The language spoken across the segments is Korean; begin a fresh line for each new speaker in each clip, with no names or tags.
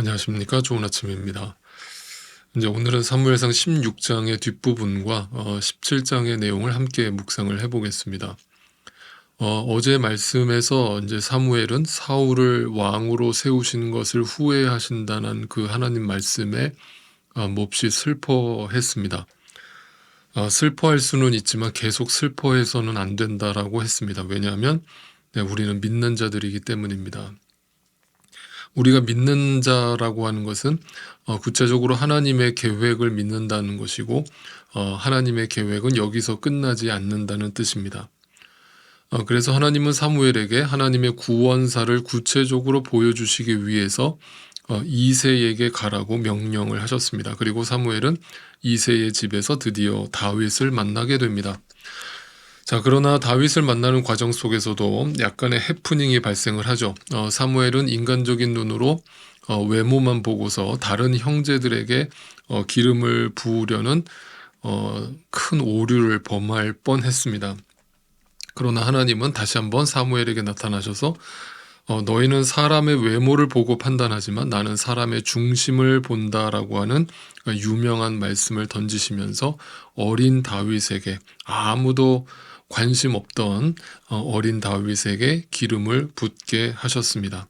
안녕하십니까. 좋은 아침입니다. 이제 오늘은 사무엘상 16장의 뒷부분과 17장의 내용을 함께 묵상을 해보겠습니다. 어제 말씀에서 이제 사무엘은 사울을 왕으로 세우신 것을 후회하신다는 그 하나님 말씀에 몹시 슬퍼했습니다. 슬퍼할 수는 있지만 계속 슬퍼해서는 안 된다라고 했습니다. 왜냐하면 우리는 믿는 자들이기 때문입니다. 우리가 믿는 자라고 하는 것은 구체적으로 하나님의 계획을 믿는다는 것이고, 하나님의 계획은 여기서 끝나지 않는다는 뜻입니다. 그래서 하나님은 사무엘에게 하나님의 구원사를 구체적으로 보여주시기 위해서 이새에게 가라고 명령을 하셨습니다. 그리고 사무엘은 이새의 집에서 드디어 다윗을 만나게 됩니다. 자, 그러나 다윗을 만나는 과정 속에서도 약간의 해프닝이 발생을 하죠. 사무엘은 인간적인 눈으로 외모만 보고서 다른 형제들에게 기름을 부으려는 큰 오류를 범할 뻔했습니다. 그러나 하나님은 다시 한번 사무엘에게 나타나셔서 너희는 사람의 외모를 보고 판단하지만 나는 사람의 중심을 본다라고 하는 유명한 말씀을 던지시면서 어린 다윗에게, 아무도 관심 없던 어린 다윗에게 기름을 붓게 하셨습니다.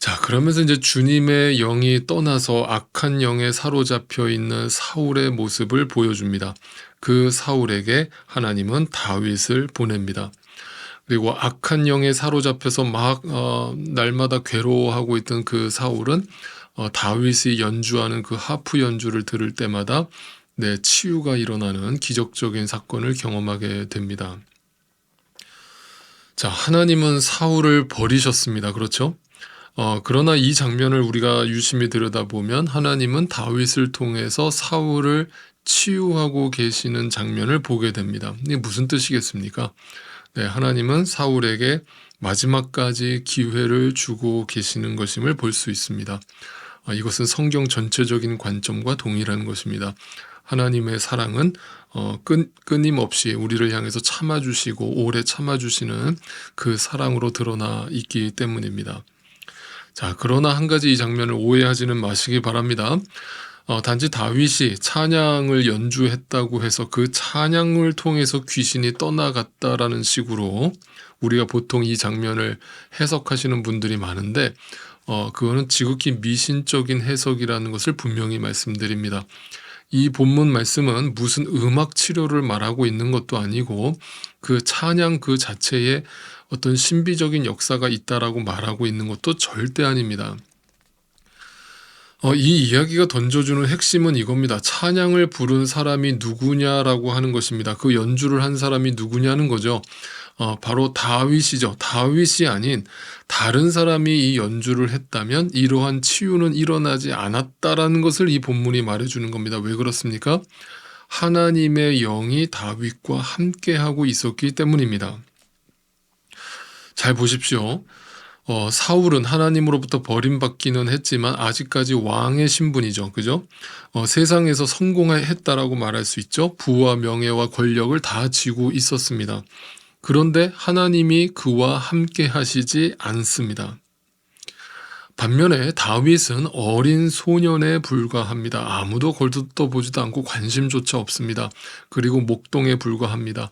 자, 그러면서 이제 주님의 영이 떠나서 악한 영에 사로잡혀 있는 사울의 모습을 보여줍니다. 그 사울에게 하나님은 다윗을 보냅니다. 그리고 악한 영에 사로잡혀서 막 날마다 괴로워하고 있던 그 사울은 다윗이 연주하는 그 하프 연주를 들을 때마다 치유가 일어나는 기적적인 사건을 경험하게 됩니다. 자, 하나님은 사울을 버리셨습니다. 그렇죠? 그러나 이 장면을 우리가 유심히 들여다보면 하나님은 다윗을 통해서 사울을 치유하고 계시는 장면을 보게 됩니다. 이게 무슨 뜻이겠습니까? 하나님은 사울에게 마지막까지 기회를 주고 계시는 것임을 볼 수 있습니다. 이것은 성경 전체적인 관점과 동일한 것입니다. 하나님의 사랑은 끊임없이 우리를 향해서 참아주시고 오래 참아주시는 그 사랑으로 드러나 있기 때문입니다. 자, 그러나 한 가지 이 장면을 오해하지는 마시기 바랍니다. 단지 다윗이 찬양을 연주했다고 해서 그 찬양을 통해서 귀신이 떠나갔다라는 식으로 우리가 보통 이 장면을 해석하시는 분들이 많은데 그거는 지극히 미신적인 해석이라는 것을 분명히 말씀드립니다. 이 본문 말씀은 무슨 음악 치료를 말하고 있는 것도 아니고 그 찬양 그 자체에 어떤 신비적인 역사가 있다라고 말하고 있는 것도 절대 아닙니다. 이 이야기가 던져주는 핵심은 이겁니다. 찬양을 부른 사람이 누구냐라고 하는 것입니다. 그 연주를 한 사람이 누구냐는 거죠. 바로 다윗이죠. 다윗이 아닌 다른 사람이 이 연주를 했다면 이러한 치유는 일어나지 않았다라는 것을 이 본문이 말해주는 겁니다. 왜 그렇습니까? 하나님의 영이 다윗과 함께하고 있었기 때문입니다. 잘 보십시오. 사울은 하나님으로부터 버림받기는 했지만 아직까지 왕의 신분이죠. 그죠? 세상에서 성공했다라고 말할 수 있죠. 부와 명예와 권력을 다 쥐고 있었습니다. 그런데 하나님이 그와 함께 하시지 않습니다. 반면에 다윗은 어린 소년에 불과합니다. 아무도 걸뜯어보지도 않고 관심조차 없습니다. 그리고 목동에 불과합니다.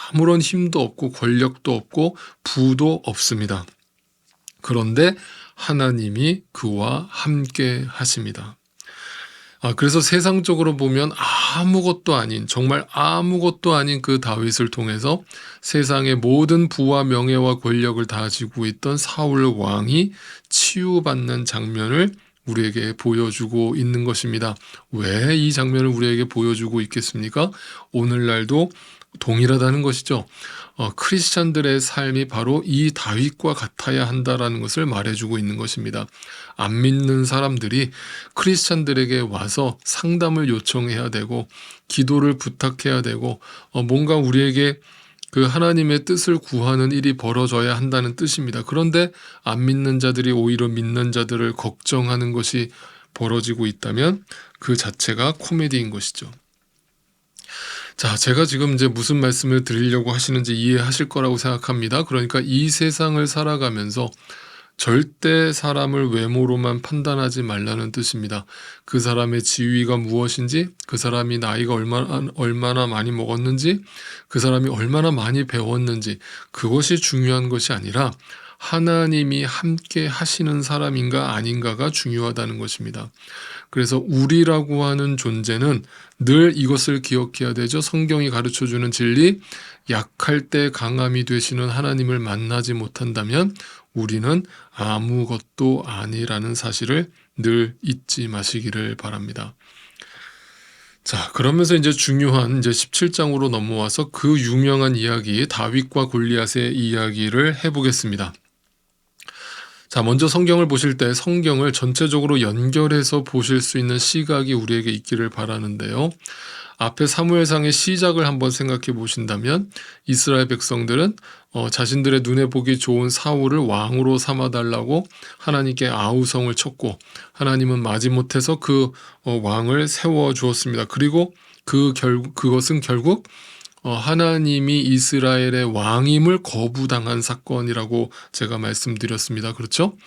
아무런 힘도 없고 권력도 없고 부도 없습니다. 그런데 하나님이 그와 함께 하십니다. 그래서 세상적으로 보면 아무것도 아닌, 정말 아무것도 아닌 그 다윗을 통해서 세상의 모든 부와 명예와 권력을 다 지고 있던 사울 왕이 치유받는 장면을 우리에게 보여주고 있는 것입니다. 왜 이 장면을 우리에게 보여주고 있겠습니까? 오늘날도 동일하다는 것이죠. 크리스찬들의 삶이 바로 이 다윗과 같아야 한다라는 것을 말해주고 있는 것입니다. 안 믿는 사람들이 크리스찬들에게 와서 상담을 요청해야 되고 기도를 부탁해야 되고 뭔가 우리에게 그 하나님의 뜻을 구하는 일이 벌어져야 한다는 뜻입니다. 그런데 안 믿는 자들이 오히려 믿는 자들을 걱정하는 것이 벌어지고 있다면 그 자체가 코미디인 것이죠. 자, 제가 지금 이제 무슨 말씀을 드리려고 하시는지 이해하실 거라고 생각합니다. 그러니까 이 세상을 살아가면서 절대 사람을 외모로만 판단하지 말라는 뜻입니다. 그 사람의 지위가 무엇인지, 그 사람이 나이가 얼마나 많이 먹었는지, 그 사람이 얼마나 많이 배웠는지, 그것이 중요한 것이 아니라 하나님이 함께 하시는 사람인가 아닌가가 중요하다는 것입니다. 그래서 우리라고 하는 존재는 늘 이것을 기억해야 되죠. 성경이 가르쳐주는 진리, 약할 때 강함이 되시는 하나님을 만나지 못한다면 우리는 아무것도 아니라는 사실을 늘 잊지 마시기를 바랍니다. 자, 그러면서 이제 중요한 이제 17장으로 넘어와서 그 유명한 이야기, 다윗과 골리앗의 이야기를 해보겠습니다. 자, 먼저 성경을 보실 때 성경을 전체적으로 연결해서 보실 수 있는 시각이 우리에게 있기를 바라는데요. 앞에 사무엘상의 시작을 한번 생각해 보신다면 이스라엘 백성들은 자신들의 눈에 보기 좋은 사울을 왕으로 삼아달라고 하나님께 아우성을 쳤고, 하나님은 마지못해서 그 왕을 세워주었습니다. 그리고 그것은 결국 하나님이 이스라엘의 왕임을 거부당한 사건이라고 제가 말씀드렸습니다. 그렇죠?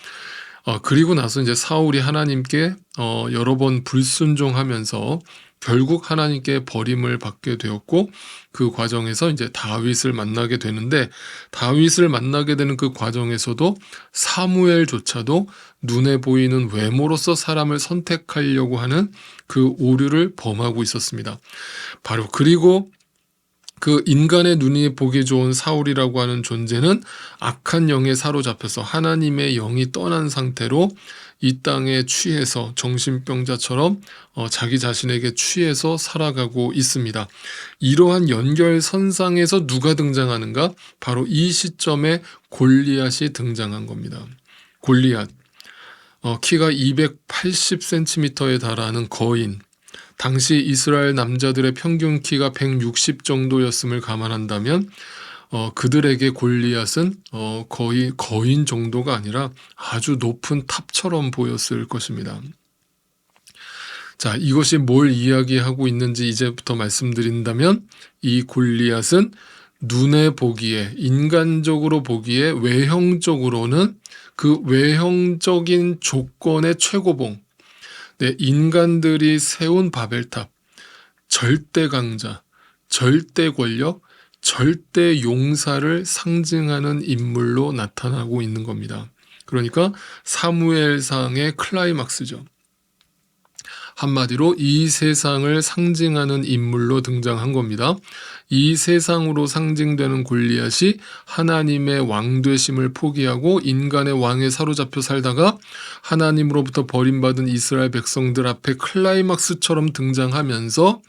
그리고 나서 이제 사울이 하나님께 여러 번 불순종하면서 결국 하나님께 버림을 받게 되었고, 그 과정에서 이제 다윗을 만나게 되는데, 다윗을 만나게 되는 그 과정에서도 사무엘조차도 눈에 보이는 외모로서 사람을 선택하려고 하는 그 오류를 범하고 있었습니다. 바로 그리고 그 인간의 눈이 보기 좋은 사울이라고 하는 존재는 악한 영에 사로잡혀서 하나님의 영이 떠난 상태로 이 땅에 취해서 정신병자처럼 자기 자신에게 취해서 살아가고 있습니다. 이러한 연결선상에서 누가 등장하는가? 바로 이 시점에 골리앗이 등장한 겁니다. 골리앗, 키가 280cm에 달하는 거인, 당시 이스라엘 남자들의 평균 키가 160 정도였음을 감안한다면 그들에게 골리앗은 거의 거인 정도가 아니라 아주 높은 탑처럼 보였을 것입니다. 자, 이것이 뭘 이야기하고 있는지 이제부터 말씀드린다면, 이 골리앗은 눈에 보기에, 인간적으로 보기에 외형적으로는 그 외형적인 조건의 최고봉, 인간들이 세운 바벨탑, 절대 강자, 절대 권력, 절대 용사를 상징하는 인물로 나타나고 있는 겁니다. 그러니까 사무엘상의 클라이막스죠. 한마디로 이 세상을 상징하는 인물로 등장한 겁니다. 이 세상으로 상징되는 골리앗이 하나님의 왕되심을 포기하고 인간의 왕에 사로잡혀 살다가 하나님으로부터 버림받은 이스라엘 백성들 앞에 클라이막스처럼 등장하면서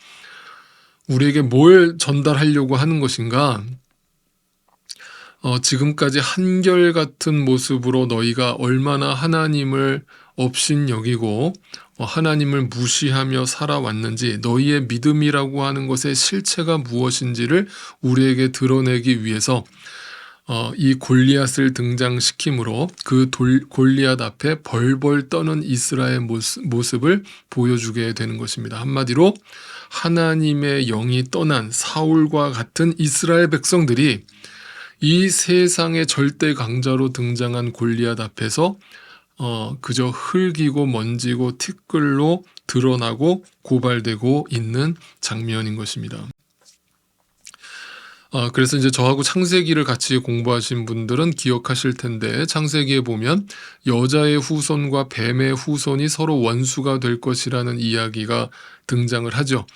우리에게 뭘 전달하려고 하는 것인가? 지금까지 한결같은 모습으로 너희가 얼마나 하나님을 업신여기고 하나님을 무시하며 살아왔는지, 너희의 믿음이라고 하는 것의 실체가 무엇인지를 우리에게 드러내기 위해서 이 골리앗을 등장시킴으로 그 골리앗 앞에 벌벌 떠는 이스라엘 모습을 보여주게 되는 것입니다. 한마디로 하나님의 영이 떠난 사울과 같은 이스라엘 백성들이 이 세상의 절대 강자로 등장한 골리앗 앞에서 그저 흙이고 먼지고 티끌로 드러나고 고발되고 있는 장면인 것입니다. 그래서 이제 저하고 창세기를 같이 공부하신 분들은 기억하실 텐데, 창세기에 보면 여자의 후손과 뱀의 후손이 서로 원수가 될 것이라는 이야기가 등장을 하죠.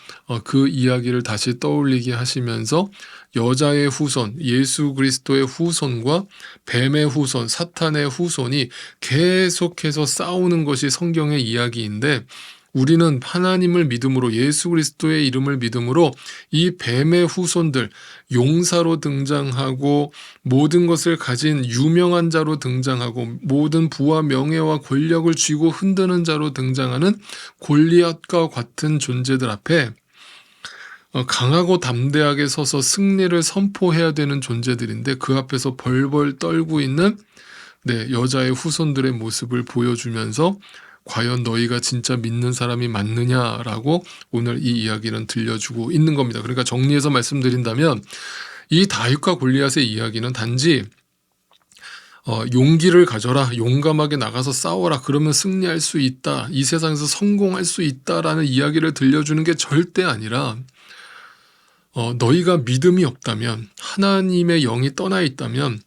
그 이야기를 다시 떠올리게 하시면서 여자의 후손, 예수 그리스도의 후손과 뱀의 후손, 사탄의 후손이 계속해서 싸우는 것이 성경의 이야기인데, 우리는 하나님을 믿음으로, 예수 그리스도의 이름을 믿음으로 이 뱀의 후손들, 용사로 등장하고 모든 것을 가진 유명한 자로 등장하고 모든 부와 명예와 권력을 쥐고 흔드는 자로 등장하는 골리앗과 같은 존재들 앞에 강하고 담대하게 서서 승리를 선포해야 되는 존재들인데, 그 앞에서 벌벌 떨고 있는 여자의 후손들의 모습을 보여주면서 과연 너희가 진짜 믿는 사람이 맞느냐라고 오늘 이 이야기는 들려주고 있는 겁니다. 그러니까 정리해서 말씀드린다면, 이 다윗과 골리앗의 이야기는 단지 용기를 가져라. 용감하게 나가서 싸워라. 그러면 승리할 수 있다. 이 세상에서 성공할 수 있다라는 이야기를 들려주는 게 절대 아니라 너희가 믿음이 없다면, 하나님의 영이 떠나 있다면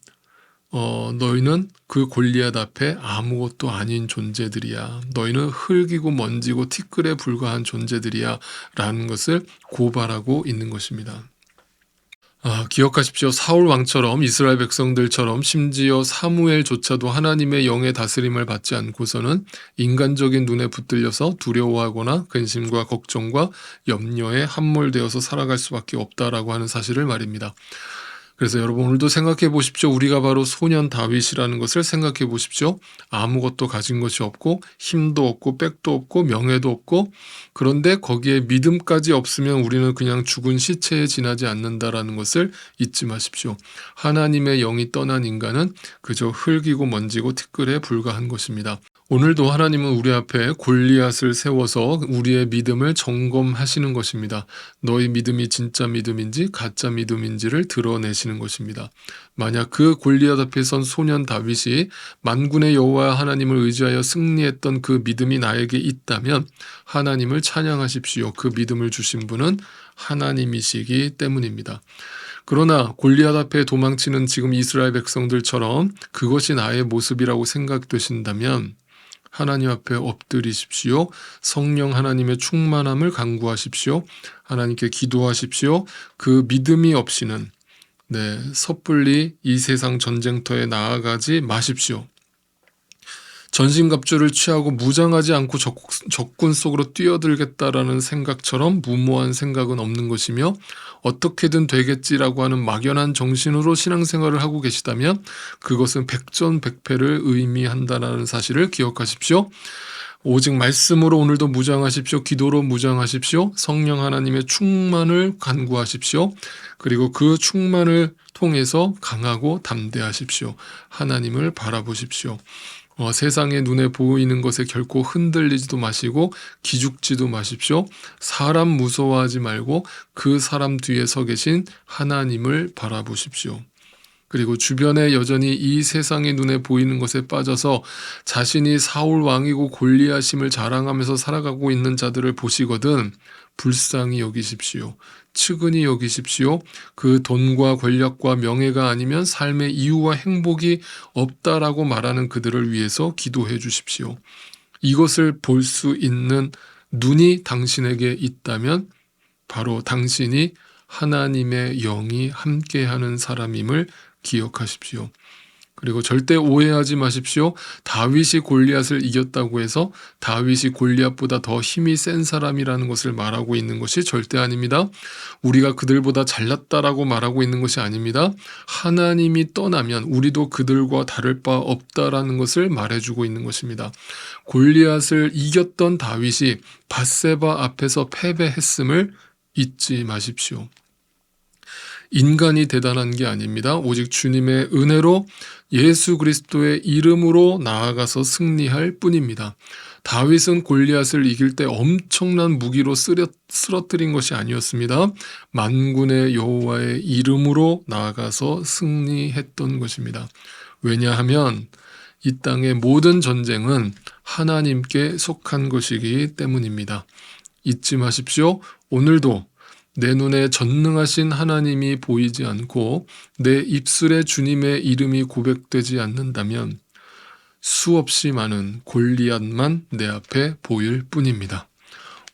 너희는 그 골리앗 앞에 아무것도 아닌 존재들이야. 너희는 흙이고 먼지고 티끌에 불과한 존재들이야. 라는 것을 고발하고 있는 것입니다. 기억하십시오. 사울 왕처럼, 이스라엘 백성들처럼, 심지어 사무엘조차도 하나님의 영의 다스림을 받지 않고서는 인간적인 눈에 붙들려서 두려워하거나 근심과 걱정과 염려에 함몰되어서 살아갈 수밖에 없다라고 하는 사실을 말입니다. 그래서 여러분, 오늘도 생각해 보십시오. 우리가 바로 소년 다윗이라는 것을 생각해 보십시오. 아무것도 가진 것이 없고, 힘도 없고, 백도 없고, 명예도 없고, 그런데 거기에 믿음까지 없으면 우리는 그냥 죽은 시체에 지나지 않는다라는 것을 잊지 마십시오. 하나님의 영이 떠난 인간은 그저 흙이고 먼지고 티끌에 불과한 것입니다. 오늘도 하나님은 우리 앞에 골리앗을 세워서 우리의 믿음을 점검하시는 것입니다. 너희 믿음이 진짜 믿음인지 가짜 믿음인지를 드러내시는 것입니다. 만약 그 골리앗 앞에 선 소년 다윗이 만군의 여호와 하나님을 의지하여 승리했던 그 믿음이 나에게 있다면 하나님을 찬양하십시오. 그 믿음을 주신 분은 하나님이시기 때문입니다. 그러나 골리앗 앞에 도망치는 지금 이스라엘 백성들처럼 그것이 나의 모습이라고 생각되신다면 하나님 앞에 엎드리십시오. 성령 하나님의 충만함을 간구하십시오. 하나님께 기도하십시오. 그 믿음이 없이는 섣불리 이 세상 전쟁터에 나아가지 마십시오. 전신갑주를 취하고 무장하지 않고 적군 속으로 뛰어들겠다라는 생각처럼 무모한 생각은 없는 것이며, 어떻게든 되겠지라고 하는 막연한 정신으로 신앙생활을 하고 계시다면 그것은 백전백패를 의미한다는 사실을 기억하십시오. 오직 말씀으로 오늘도 무장하십시오. 기도로 무장하십시오. 성령 하나님의 충만을 간구하십시오. 그리고 그 충만을 통해서 강하고 담대하십시오. 하나님을 바라보십시오. 세상의 눈에 보이는 것에 결코 흔들리지도 마시고 기죽지도 마십시오. 사람 무서워하지 말고 그 사람 뒤에 서 계신 하나님을 바라보십시오. 그리고 주변에 여전히 이 세상의 눈에 보이는 것에 빠져서 자신이 사울 왕이고 골리앗임을 자랑하면서 살아가고 있는 자들을 보시거든 불쌍히 여기십시오. 측은히 여기십시오. 그 돈과 권력과 명예가 아니면 삶의 이유와 행복이 없다라고 말하는 그들을 위해서 기도해 주십시오. 이것을 볼 수 있는 눈이 당신에게 있다면 바로 당신이 하나님의 영이 함께하는 사람임을 기억하십시오. 그리고 절대 오해하지 마십시오. 다윗이 골리앗을 이겼다고 해서 다윗이 골리앗보다 더 힘이 센 사람이라는 것을 말하고 있는 것이 절대 아닙니다. 우리가 그들보다 잘났다라고 말하고 있는 것이 아닙니다. 하나님이 떠나면 우리도 그들과 다를 바 없다라는 것을 말해주고 있는 것입니다. 골리앗을 이겼던 다윗이 밧세바 앞에서 패배했음을 잊지 마십시오. 인간이 대단한 게 아닙니다. 오직 주님의 은혜로 예수 그리스도의 이름으로 나아가서 승리할 뿐입니다. 다윗은 골리앗을 이길 때 엄청난 무기로 쓰러뜨린 것이 아니었습니다. 만군의 여호와의 이름으로 나아가서 승리했던 것입니다. 왜냐하면 이 땅의 모든 전쟁은 하나님께 속한 것이기 때문입니다. 잊지 마십시오. 오늘도 내 눈에 전능하신 하나님이 보이지 않고 내 입술에 주님의 이름이 고백되지 않는다면 수없이 많은 골리앗만 내 앞에 보일 뿐입니다.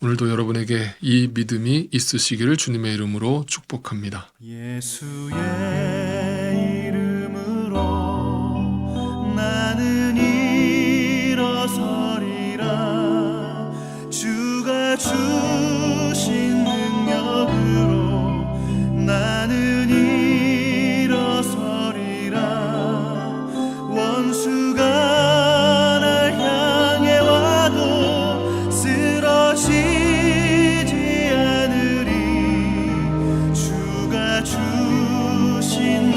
오늘도 여러분에게 이 믿음이 있으시기를 주님의 이름으로 축복합니다.
예수의 이름으로 나는 일어서리라. 주가 주신 능력으로 나는 일어서리라. 원수가 날 향해 와도 쓰러지지 않으리. 주가 주신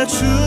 주